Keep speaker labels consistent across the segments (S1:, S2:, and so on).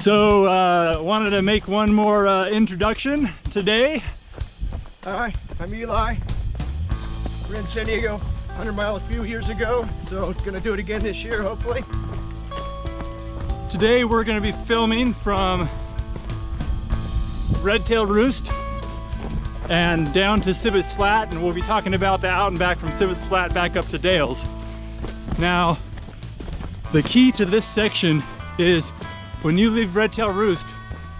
S1: So wanted to make one more introduction today.
S2: Hi, I'm Eli. We're in San Diego, 100 Mile a few years ago, so gonna do it again this year, hopefully.
S1: Today we're going to be filming from Red Tailed Roost and down to Cibbets Flat, and we'll be talking about the out and back from Cibbets Flat back up to Dales. Now, the key to this section is when you leave Red Tailed Roost,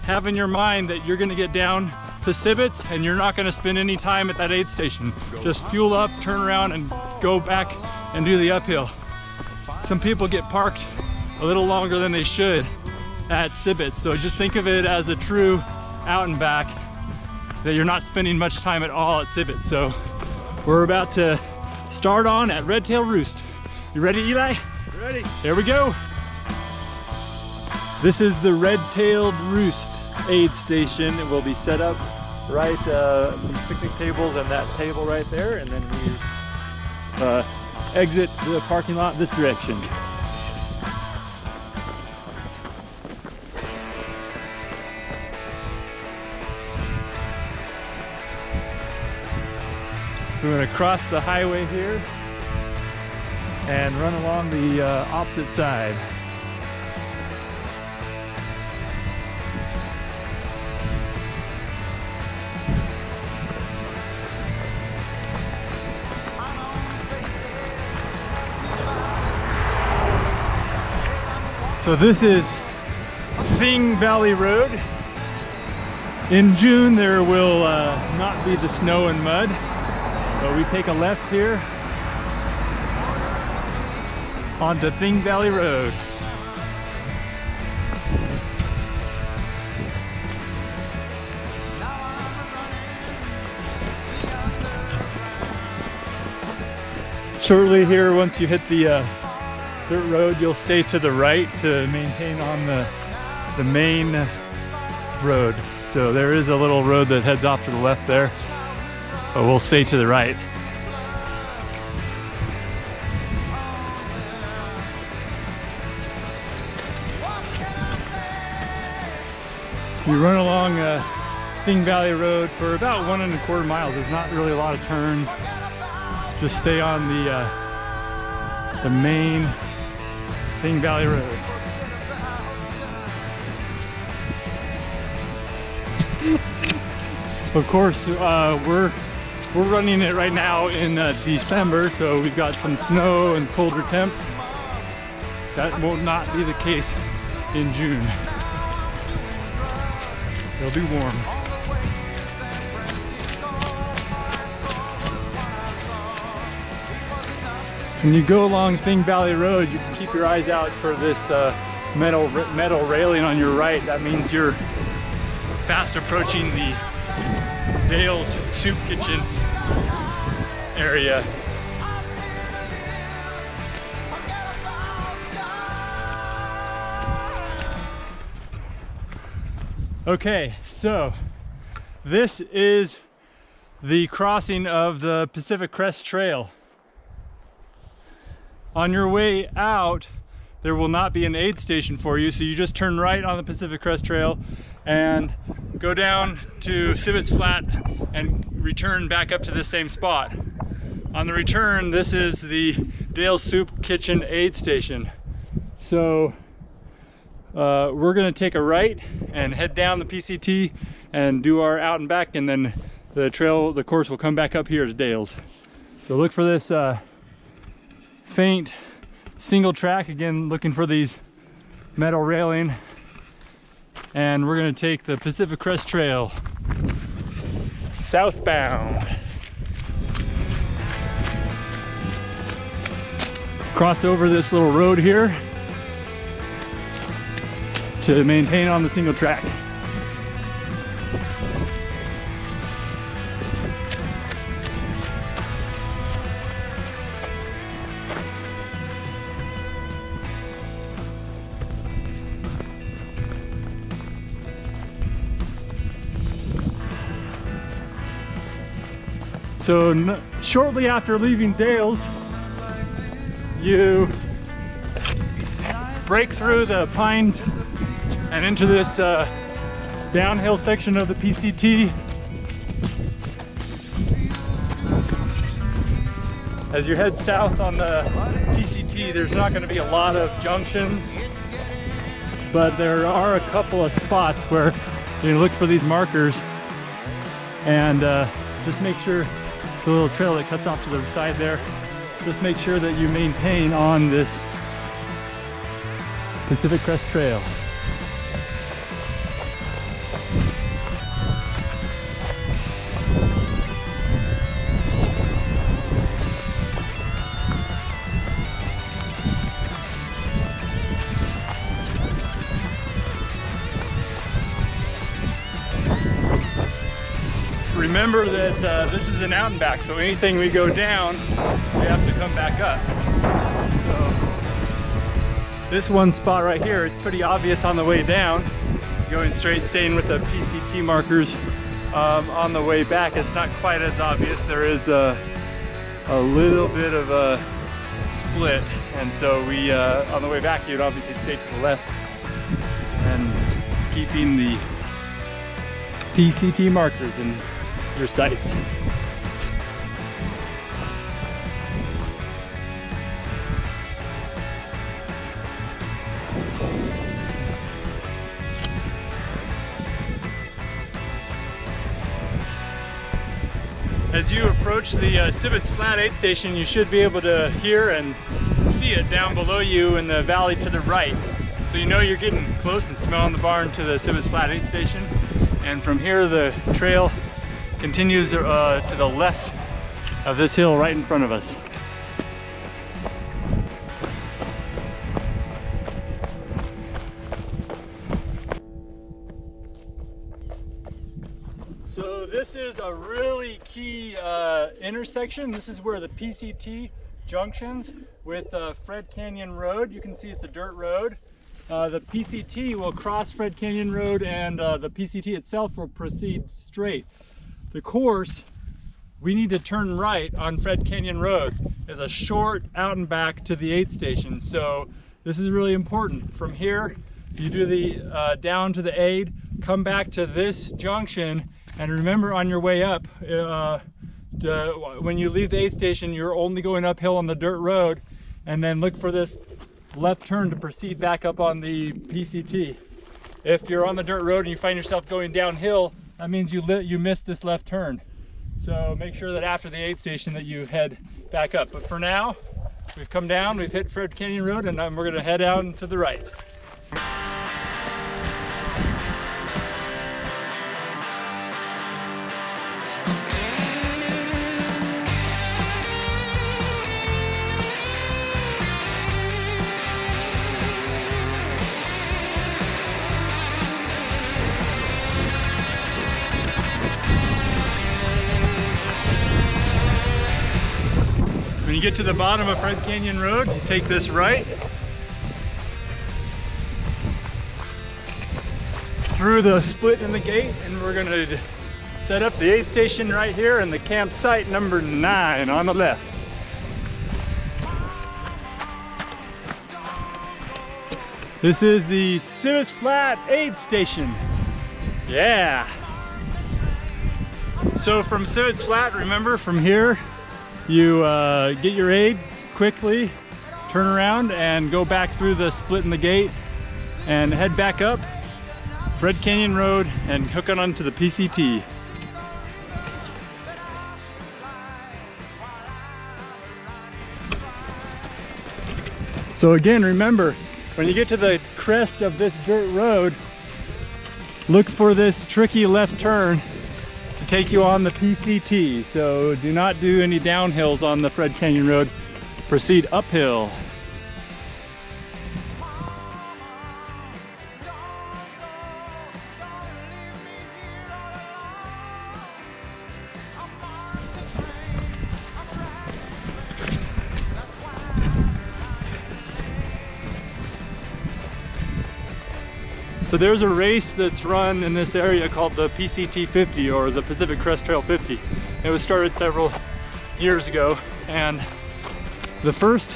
S1: have in your mind that you're going to get down to Cibbets and you're not going to spend any time at that aid station. Just fuel up, turn around, and go back and do the uphill. Some people get parked a little longer than they should at Cibbets, so just think of it as a true out and back, that you're not spending much time at all at Cibbets. So we're about to start on at Red Tailed Roost. You ready, Eli?
S2: Ready.
S1: Here we go. This is the Red Tailed Roost aid station. It will be set up right, these picnic tables and that table right there, and then we exit the parking lot this direction. We're going to cross the highway here and run along the opposite side. So this is Thing Valley Road. In June there will not be the snow and mud. So we take a left here onto Thing Valley Road. Shortly here, once you hit the dirt road, you'll stay to the right to maintain on the main road. So there is a little road that heads off to the left there, but we'll stay to the right. You run along Thing Valley Road for about 1¼ miles. There's not really a lot of turns. Just stay on the main Thing Valley Road. Of course, we're running it right now in December, so we've got some snow and colder temps. That will not be the case in June. It'll be warm. When you go along Thing Valley Road, you can keep your eyes out for this metal railing on your right. That means you're fast approaching the Dale's Soup Kitchen area. Okay, so this is the crossing of the Pacific Crest Trail. On your way out, there will not be an aid station for you, so you just turn right on the Pacific Crest Trail and go down to Civics Flat and return back up to the same spot. On the return, this is the Dale's Soup Kitchen aid station. So we're going to take a right and head down the PCT and do our out and back, and then the course will come back up here to Dale's. So look for this faint single track, again looking for these metal railing, and we're going to take the Pacific Crest Trail southbound. Cross over this little road here to maintain on the single track. So shortly after leaving Dales, you break through the pine and into this downhill section of the PCT. As you head south on the PCT, there's not going to be a lot of junctions, but there are a couple of spots where you look for these markers, and just make sure the little trail that cuts off to the side there, just make sure that you maintain on this Pacific Crest Trail. Remember that this is an out and back, so anything we go down, we have to come back up. So this one spot right here, it's pretty obvious on the way down. Going straight, staying with the PCT markers. On the way back, it's not quite as obvious. There is a little bit of a split, and so we, on the way back, you'd obviously stay to the left and keeping the PCT markers in your sights. As you approach the Cibbets Flat aid station, you should be able to hear and see it down below you in the valley to the right. So you know you're getting close and smelling the barn to the Cibbets Flat aid station. And from here, the trail continues to the left of this hill right in front of us. So this is a really key intersection. This is where the PCT junctions with Fred Canyon Road. You can see it's a dirt road. The PCT will cross Fred Canyon Road, and the PCT itself will proceed straight. The course, we need to turn right on Fred Canyon Road. There's a short out and back to the aid station. So this is really important. From here, you do the down to the aid, come back to this junction, and remember on your way up, when you leave the aid station, you're only going uphill on the dirt road, and then look for this left turn to proceed back up on the PCT. If you're on the dirt road and you find yourself going downhill, that means you missed this left turn. So make sure that after the aid station that you head back up. But for now, we've come down, we've hit Fred Canyon Road, and we're gonna head out to the right. When you get to the bottom of Fred Canyon Road, you take this right through the split in the gate, and we're going to set up the aid station right here in the campsite number 9 on the left. This is the Cibbets Flat aid station. Yeah. So from Cibbets Flat, remember, from here, you get your aid quickly, turn around and go back through the split in the gate and head back up Red Canyon Road and hook on onto the PCT. So again, remember, when you get to the crest of this dirt road, look for this tricky left turn to take you on the PCT. So do not do any downhills on the Fred Canyon Road. Proceed uphill. So there's a race that's run in this area called the PCT 50, or the Pacific Crest Trail 50. It was started several years ago, and the first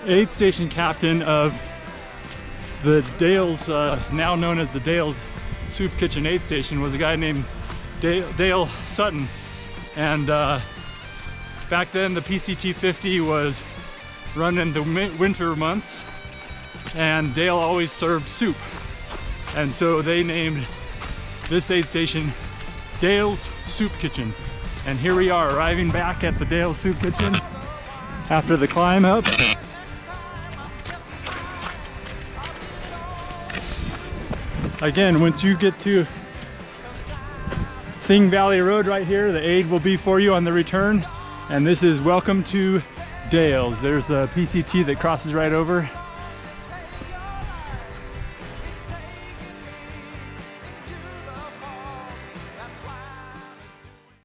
S1: aid station captain of the Dale's, now known as the Dale's Soup Kitchen aid station, was a guy named Dale Sutton. And back then the PCT 50 was run in the winter months, and Dale always served soup. And so they named this aid station Dale's Soup Kitchen. And here we are arriving back at the Dale's Soup Kitchen after the climb up. Again, once you get to Thing Valley Road right here, the aid will be for you on the return. And this is welcome to Dale's. There's the PCT that crosses right over.